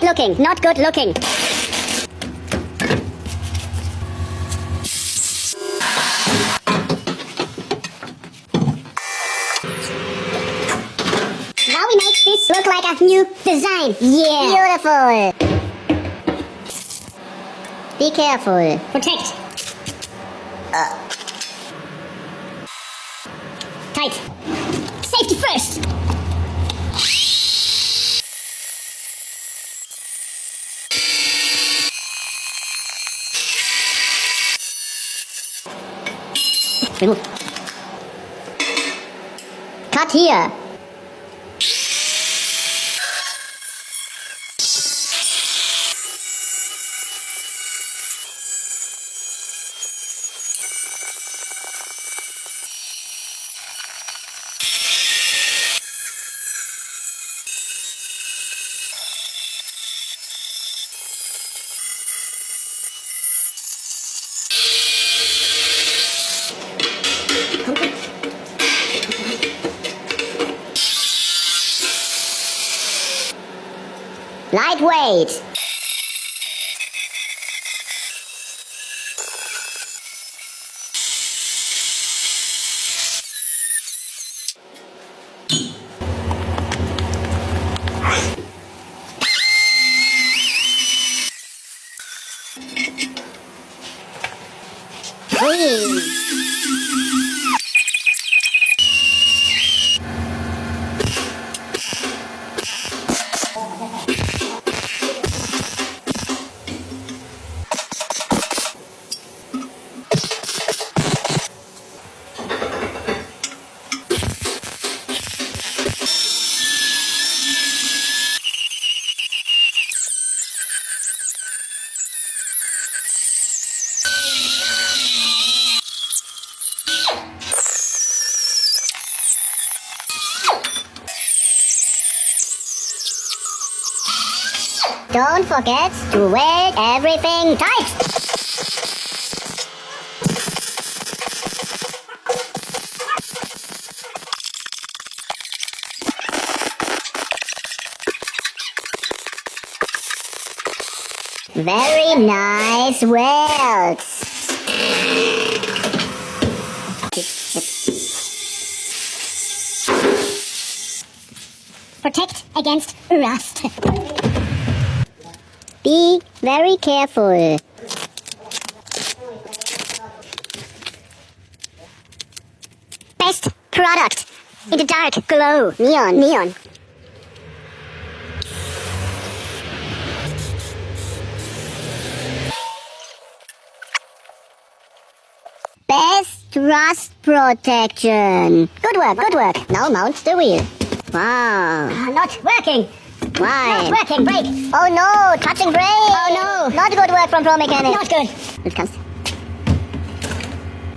Bad looking, not good looking. Now we make this look like a new design. Yeah. Beautiful. Be careful. Protect. Tight. Safety first. Remove. Cut here. Lightweight. Clean. Don't forget to weld everything tight. Very nice welds. Protect against rust. Be very careful. Best product in the dark glow. Neon. Best rust protection. Good work. Now mount the wheel. Wow. Not working. Why? Not working, brake. Oh no, touching brake. Oh no. Not good work from Pro Mechanic. Not good. It comes.